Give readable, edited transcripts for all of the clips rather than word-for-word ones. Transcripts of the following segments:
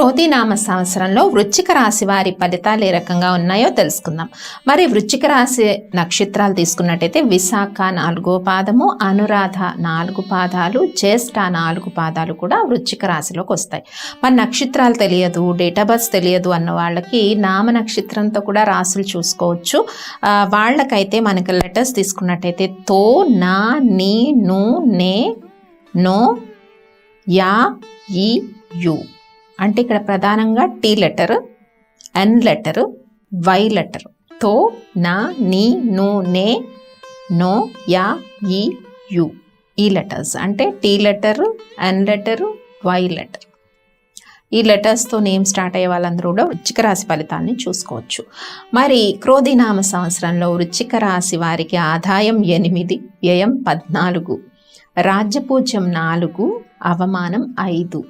క్రోధినామ సంవత్సరంలో వృశ్చిక రాశి వారి ఫలితాలు ఏ రకంగా ఉన్నాయో తెలుసుకుందాం. మరి వృశ్చిక రాశి నక్షత్రాలు తీసుకున్నట్టయితే విశాఖ 4వ పాదము, అనురాధ 4 పాదాలు, జ్యేష్ఠ 4 పాదాలు కూడా వృశ్చిక రాశిలోకి వస్తాయి. మరి నక్షత్రాలు తెలియదు, డేట్ ఆఫ్ బర్త్ తెలియదు అన్న వాళ్ళకి నామ నక్షత్రంతో కూడా రాశులు చూసుకోవచ్చు. వాళ్ళకైతే మనకి లెటర్స్ తీసుకున్నట్టయితే తో, నా, నీ, ను, నే, నో, యా, ఈ, యు. అంటే ఇక్కడ ప్రధానంగా T letter, N letter, Y letter. తో, నా, నీ, ను, నే, నో, యా, ఈ, యు. ఈ లెటర్స్ అంటే T letter, N letter, Y letter. ఈ లెటర్స్తో నేమ్ స్టార్ట్ అయ్యే వాళ్ళందరూ కూడా వృశ్చిక రాశి ఫలితాన్ని చూసుకోవచ్చు. మరి క్రోధినామ సంవత్సరంలో వృశ్చిక రాశి వారికి ఆదాయం 8, వ్యయం 14, రాజ్యపూజ్యం 4, అవమానం 5.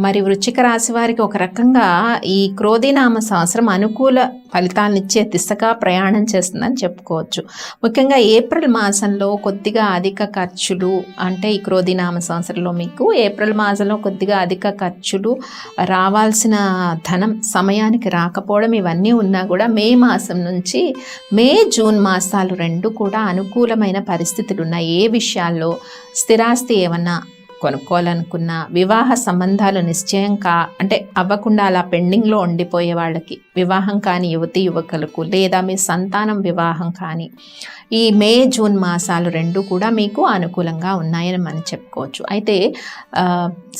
మరి వృశ్చిక రాశి వారికి ఒక రకంగా ఈ క్రోధినామ సంవత్సరం అనుకూల ఫలితాలను ఇచ్చే దిశగా ప్రయాణం చేస్తుందని చెప్పుకోవచ్చు. ముఖ్యంగా ఏప్రిల్ మాసంలో కొద్దిగా అధిక ఖర్చులు, అంటే ఈ క్రోధినామ సంవత్సరంలో మీకు ఏప్రిల్ మాసంలో కొద్దిగా అధిక ఖర్చులు, రావాల్సిన ధనం సమయానికి రాకపోవడం ఇవన్నీ ఉన్నా కూడా మే మాసం నుంచి జూన్ మాసాలు 2 కూడా అనుకూలమైన పరిస్థితులు ఉన్నాయి. ఏ విషయాల్లో స్థిరాస్తి ఏమన్నా కొనుక్కోవాలనుకున్న, వివాహ సంబంధాలు నిశ్చయం అంటే అవ్వకుండా అలా పెండింగ్లో ఉండిపోయే వాళ్ళకి, వివాహం కాని యువతి యువకులకు, లేదా మీ సంతానం వివాహం కానీ ఈ జూన్ మాసాలు 2 కూడా మీకు అనుకూలంగా ఉన్నాయని మనం చెప్పుకోవచ్చు. అయితే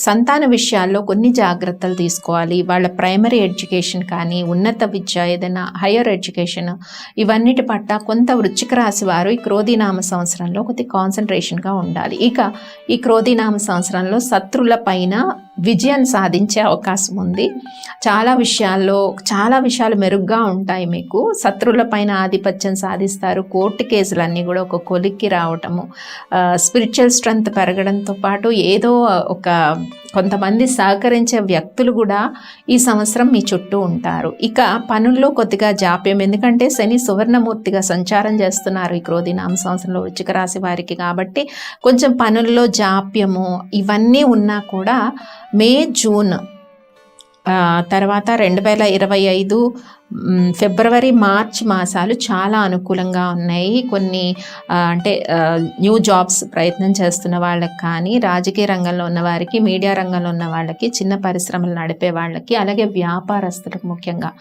సంతాన విషయాల్లో కొన్ని జాగ్రత్తలు తీసుకోవాలి. వాళ్ళ ప్రైమరీ ఎడ్యుకేషన్ కానీ, ఉన్నత విద్య, ఏదైనా హయ్యర్ ఎడ్యుకేషన్, ఇవన్నిటి పట్ల కొంత వృశ్చిక రాశి వారు ఈ క్రోధినామ సంవత్సరంలో కొద్ది కాన్సన్ట్రేషన్గా ఉండాలి. ఇక ఈ క్రోధినామ సంవత్సరంలో శత్రుల పైన విజయం సాధించే అవకాశం ఉంది. చాలా విషయాలు మెరుగ్గా ఉంటాయి. మీకు శత్రువుల పైన ఆధిపత్యం సాధిస్తారు. కోర్టు కేసులన్నీ కూడా ఒక కొలిక్కి రావటము, స్పిరిచువల్ స్ట్రెంగ్త్ పెరగడంతో పాటు ఏదో ఒక కొంతమంది సహకరించే వ్యక్తులు కూడా ఈ సంవత్సరం మీ చుట్టూ ఉంటారు. ఇక పనుల్లో కొద్దిగా జాప్యం, ఎందుకంటే శని సువర్ణమూర్తిగా సంచారం చేస్తున్నారు ఈ క్రోధినామ సంవత్సరంలో వృశ్చిక రాశి వారికి. కాబట్టి కొంచెం పనుల్లో జాప్యము ఇవన్నీ ఉన్నా కూడా జూన్ తర్వాత 2025 ఫిబ్రవరి, మార్చ్ మాసాలు చాలా అనుకూలంగా ఉన్నాయి. కొన్ని అంటే న్యూ జాబ్స్ ప్రయత్నం చేస్తున్న వాళ్ళకి కానీ, రాజకీయ రంగంలో ఉన్న వారికి, మీడియా రంగంలో ఉన్న వాళ్ళకి, చిన్న పరిశ్రమలు నడిపే వాళ్ళకి, అలాగే వ్యాపారస్తులకు ముఖ్యంగా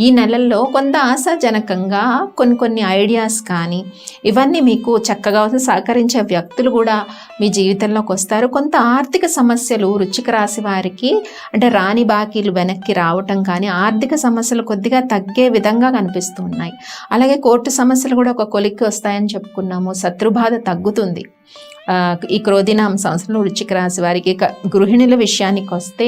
ఈ నెలల్లో కొంత ఆశాజనకంగా కొన్ని ఐడియాస్ కానీ ఇవన్నీ మీకు చక్కగా సహకరించే వ్యక్తులు కూడా మీ జీవితంలోకి వస్తారు. కొంత ఆర్థిక సమస్యలు వృశ్చిక రాశి వారికి, అంటే రాని బాకీలు వెనక్కి రావటం కానీ, ఆర్థిక సమస్యలు కొద్దిగా తగ్గే విధంగా కనిపిస్తూ ఉన్నాయి. అలాగే కోర్టు సమస్యలు కూడా ఒక కొలిక్కి వస్తాయని చెప్పుకున్నాము. శత్రుబాధ తగ్గుతుంది ఈ క్రోధినామ సంవత్సరంలో వృశ్చిక రాశి వారికి. గృహిణుల విషయానికి వస్తే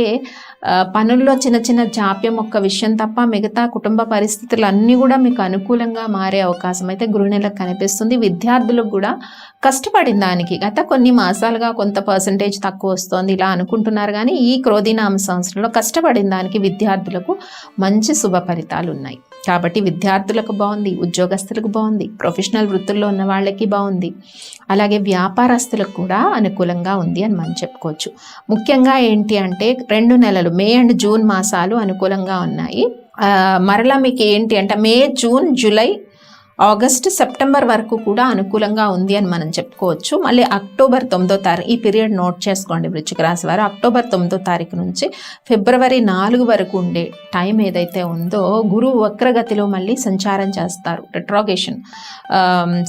పనుల్లో చిన్న జాప్యం ఒక్క విషయం తప్ప మిగతా కుటుంబ పరిస్థితులు అన్నీ కూడా మీకు అనుకూలంగా మారే అవకాశం అయితే గృహిణులకు కనిపిస్తుంది. విద్యార్థులకు కూడా కష్టపడిన దానికి గత కొన్ని మాసాలుగా కొంత పర్సంటేజ్ తక్కువ వస్తుంది ఇలా అనుకుంటున్నారు, కానీ ఈ క్రోధినామ సంవత్సరంలో కష్టపడిన దానికి విద్యార్థులకు మంచి శుభ ఫలితాలు ఉన్నాయి. కాబట్టి విద్యార్థులకు బాగుంది, ఉద్యోగస్తులకు బాగుంది, ప్రొఫెషనల్ వృత్తుల్లో ఉన్న వాళ్ళకి బాగుంది, అలాగే వ్యాపారస్తులకు కూడా అనుకూలంగా ఉంది అని మనం చెప్పుకోవచ్చు. ముఖ్యంగా ఏంటి అంటే 2 నెలలు మే అండ్ జూన్ మాసాలు అనుకూలంగా ఉన్నాయి. మరలా మీకు ఏంటి అంటే జూన్, జూలై, ఆగస్టు, సెప్టెంబర్ వరకు కూడా అనుకూలంగా ఉంది అని మనం చెప్పుకోవచ్చు. మళ్ళీ అక్టోబర్ 9వ తారీఖు, ఈ పీరియడ్ నోట్ చేసుకోండి వృశ్చిక రాశి వారు. అక్టోబర్ 9వ తారీఖు నుంచి ఫిబ్రవరి 4 వరకు ఉండే టైం ఏదైతే ఉందో గురువు వక్రగతిలో మళ్ళీ సంచారం చేస్తారు. రెట్రోగేషన్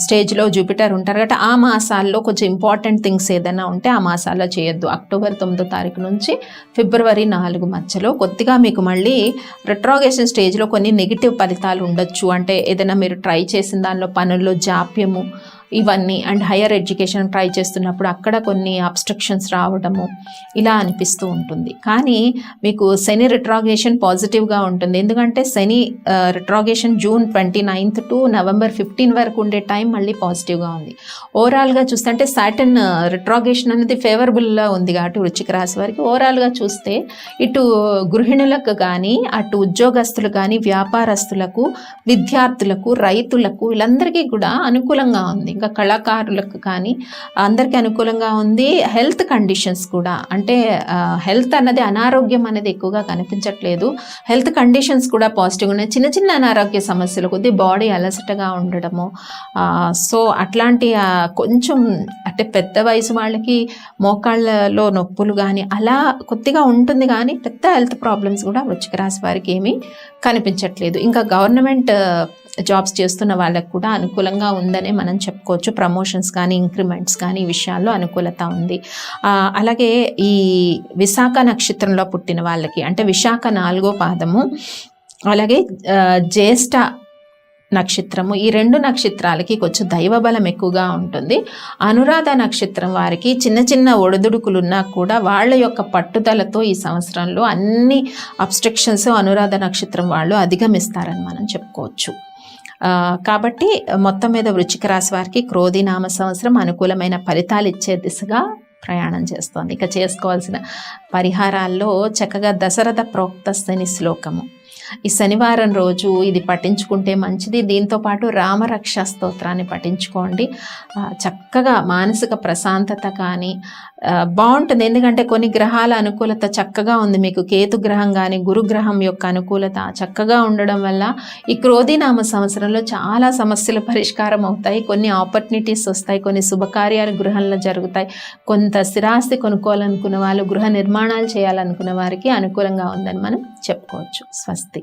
స్టేజ్లో జూపిటర్ ఉంటారు కాబట్టి ఆ మాసాల్లో కొంచెం ఇంపార్టెంట్ థింగ్స్ ఏదైనా ఉంటే ఆ మాసాల్లో చేయొద్దు. అక్టోబర్ 9వ తారీఖు నుంచి ఫిబ్రవరి 4 మధ్యలో కొద్దిగా మీకు మళ్ళీ రెట్రోగేషన్ స్టేజ్లో కొన్ని నెగిటివ్ ఫలితాలు ఉండొచ్చు. అంటే ఏదైనా మీరు ట్రై చేసిన దానిలో పనుల్లో జాప్యము ఇవన్నీ, అండ్ హయ్యర్ ఎడ్యుకేషన్ ట్రై చేస్తున్నప్పుడు అక్కడ కొన్ని అబ్స్ట్రక్షన్స్ రావడము ఇలా అనిపిస్తూ ఉంటుంది. కానీ మీకు శని రిట్రాగేషన్ పాజిటివ్గా ఉంటుంది. ఎందుకంటే శని రిట్రాగేషన్ జూన్ 29 టు నవంబర్ 15 వరకు ఉండే టైం మళ్ళీ పాజిటివ్గా ఉంది. ఓవరాల్గా చూస్తే అంటే సాటర్న్ రిట్రాగేషన్ అనేది ఫేవరబుల్గా ఉంది కాబట్టి వృశ్చిక రాశి వారికి ఓవరాల్గా చూస్తే ఇటు గృహిణులకు కానీ, అటు ఉద్యోగస్తులు కానీ, వ్యాపారస్తులకు, విద్యార్థులకు, రైతులకు వీళ్ళందరికీ కూడా అనుకూలంగా ఉంది. ముఖ్యంగా కళాకారులకు కానీ అందరికీ అనుకూలంగా ఉంది. హెల్త్ కండిషన్స్ కూడా, అంటే హెల్త్ అన్నది అనారోగ్యం అనేది ఎక్కువగా కనిపించట్లేదు. హెల్త్ కండిషన్స్ కూడా పాజిటివ్గా ఉన్నాయి. చిన్న చిన్న అనారోగ్య సమస్యలు, కొద్ది బాడీ అలసటగా ఉండడము, సో అట్లాంటి కొంచెం అంటే పెద్ద వయసు వాళ్ళకి మోకాళ్ళలో నొప్పులు కానీ అలా కొద్దిగా ఉంటుంది, కానీ పెద్ద హెల్త్ ప్రాబ్లమ్స్ కూడా వృశ్చిక రాశి వారికి ఏమీ కనిపించట్లేదు. ఇంకా గవర్నమెంట్ జాబ్స్ చేస్తున్న వాళ్ళకు కూడా అనుకూలంగా ఉందనే మనం చెప్పుకోవచ్చు. ప్రమోషన్స్ కానీ ఇంక్రిమెంట్స్ కానీ ఈ విషయాల్లో అనుకూలత ఉంది. అలాగే ఈ విశాఖ నక్షత్రంలో పుట్టిన వాళ్ళకి, అంటే విశాఖ 4వ పాదము, అలాగే జ్యేష్ఠ నక్షత్రము, ఈ 2 నక్షత్రాలకి కొంచెం దైవబలం ఎక్కువగా ఉంటుంది. అనురాధ నక్షత్రం వారికి చిన్న చిన్న ఒడిదుడుకులున్నా కూడా వాళ్ళ యొక్క పట్టుదలతో ఈ సంవత్సరంలో అన్ని అబ్స్ట్రక్షన్స్ అనురాధ నక్షత్రం వాళ్ళు అధిగమిస్తారని మనం చెప్పుకోవచ్చు. కాబట్టి మొత్తం మీద వృశ్చిక రాశి వారికి క్రోధి నామ సంవత్సరం అనుకూలమైన ఫలితాలు ఇచ్చే దిశగా ప్రయాణం చేస్తోంది. ఇక చేసుకోవాల్సిన పరిహారాల్లో చక్కగా దశరథ ప్రోక్త శని శ్లోకము ఈ శనివారం రోజు ఇది పఠించుకుంటే మంచిది. దీంతోపాటు రామరక్ష స్తోత్రాన్ని పఠించుకోండి. చక్కగా మానసిక ప్రశాంతత కానీ బాగుంటుంది. ఎందుకంటే కొన్ని గ్రహాల అనుకూలత చక్కగా ఉంది. మీకు కేతు గ్రహం కానీ గురుగ్రహం యొక్క అనుకూలత చక్కగా ఉండడం వల్ల ఈ క్రోధినామ సంవత్సరంలో చాలా సమస్యలు పరిష్కారం అవుతాయి. కొన్ని ఆపర్చునిటీస్ వస్తాయి, కొన్ని శుభకార్యాలు గృహంలో జరుగుతాయి. కొంత స్థిరాస్తి కొనుక్కోవాలనుకున్న వాళ్ళు, గృహ నిర్మాణాలు చేయాలనుకున్న వారికి అనుకూలంగా ఉందని మనం చెప్పుకోవచ్చు. స్వస్తి.